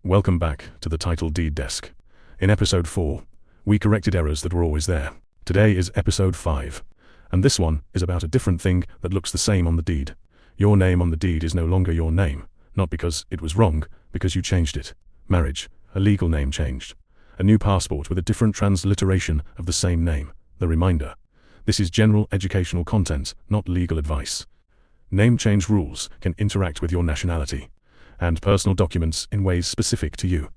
Welcome back to the Title Deed Desk. In episode 4, we corrected errors that were always there. Today is episode 5, and this one is about a different thing that looks the same on the deed. Your name on the deed is no longer your name, not because it was wrong, because you changed it. Marriage, a legal name changed. A new passport with a different transliteration of the same name, the reminder. This is general educational content, not legal advice. Name change rules can interact with your nationality and personal documents in ways specific to you.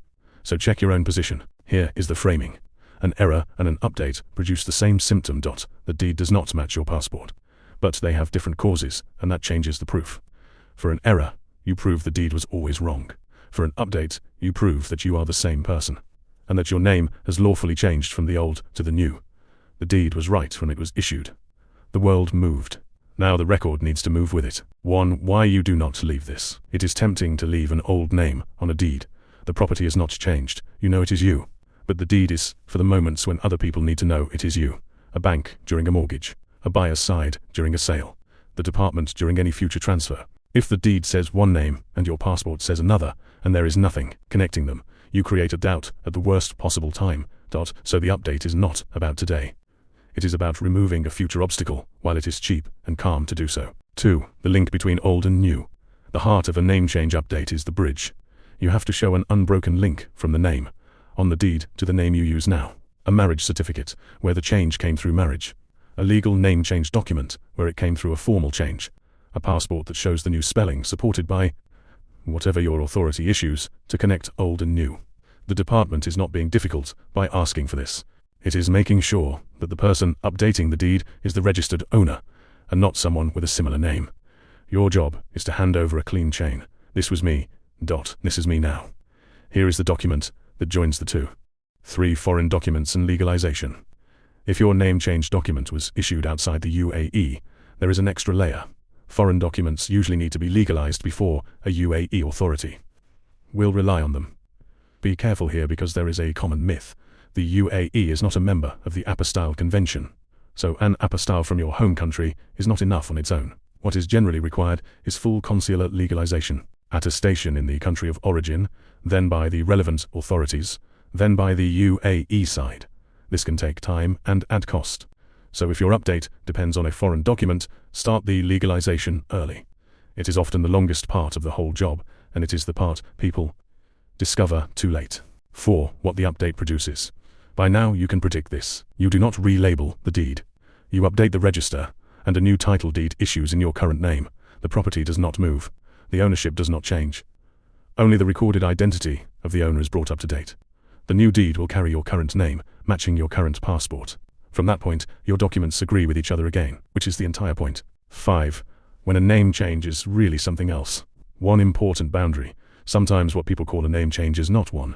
So check your own position. Here is the framing. An error and an update produce the same symptom. The deed does not match your passport, but they have different causes, and that changes the proof. For an error, you prove the deed was always wrong. For an update, you prove that you are the same person, and that your name has lawfully changed from the old to the new. The deed was right when it was issued. The world moved. Now the record needs to move with it. 1. Why you do not leave this. It is tempting to leave an old name on a deed. The property is not changed. You know it is you. But the deed is for the moments when other people need to know it is you. A bank during a mortgage. A buyer's side during a sale. The department during any future transfer. If the deed says one name and your passport says another, and there is nothing connecting them, you create a doubt at the worst possible time. So the update is not about today. It is about removing a future obstacle while it is cheap and calm to do so. 2. The link between old and new. The heart of a name change update is the bridge. You have to show an unbroken link from the name on the deed to the name you use now. A marriage certificate, where the change came through marriage. A legal name change document, where it came through a formal change. A passport that shows the new spelling supported by whatever your authority issues to connect old and new. The department is not being difficult by asking for this. It is making sure that the person updating the deed is the registered owner, and not someone with a similar name. Your job is to hand over a clean chain. This was me. This is me now. Here is the document that joins the two. 3. Foreign documents and legalization. If your name change document was issued outside the UAE, there is an extra layer. Foreign documents usually need to be legalized before a UAE authority will rely on them. Be careful here because there is a common myth. The UAE is not a member of the apostille convention, so an apostille from your home country is not enough on its own. What is generally required is full consular legalization, attestation in the country of origin, then by the relevant authorities, then by the UAE side. This can take time and add cost. So if your update depends on a foreign document, start the legalization early. It is often the longest part of the whole job, and it is the part people discover too late. 4. What the update produces. By now you can predict this. You do not relabel the deed. You update the register, and a new title deed issues in your current name. The property does not move. The ownership does not change. Only the recorded identity of the owner is brought up to date. The new deed will carry your current name, matching your current passport. From that point, your documents agree with each other again, which is the entire point. 5. When a name change is really something else. One important boundary. Sometimes what people call a name change is not one.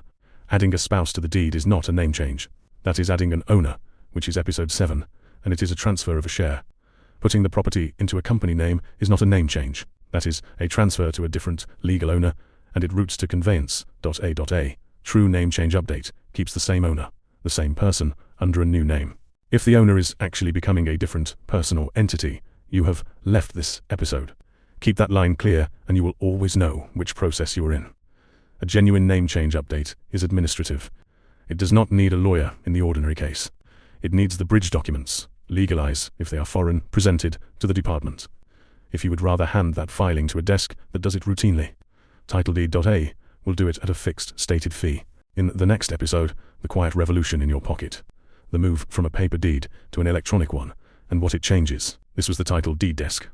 Adding a spouse to the deed is not a name change. That is adding an owner, which is episode 7, and it is a transfer of a share. Putting the property into a company name is not a name change. That is a transfer to a different legal owner, and it routes to conveyance.a.a. True name change update keeps the same owner, the same person, under a new name. If the owner is actually becoming a different person or entity, you have left this episode. Keep that line clear, and you will always know which process you are in. A genuine name change update is administrative. It does not need a lawyer in the ordinary case. It needs the bridge documents, legalize if they are foreign, presented to the department. If you would rather hand that filing to a desk that does it routinely, TitleDeed.ae will do it at a fixed stated fee. In the next episode, the quiet revolution in your pocket. The move from a paper deed to an electronic one, and what it changes. This was the Title Deed Desk.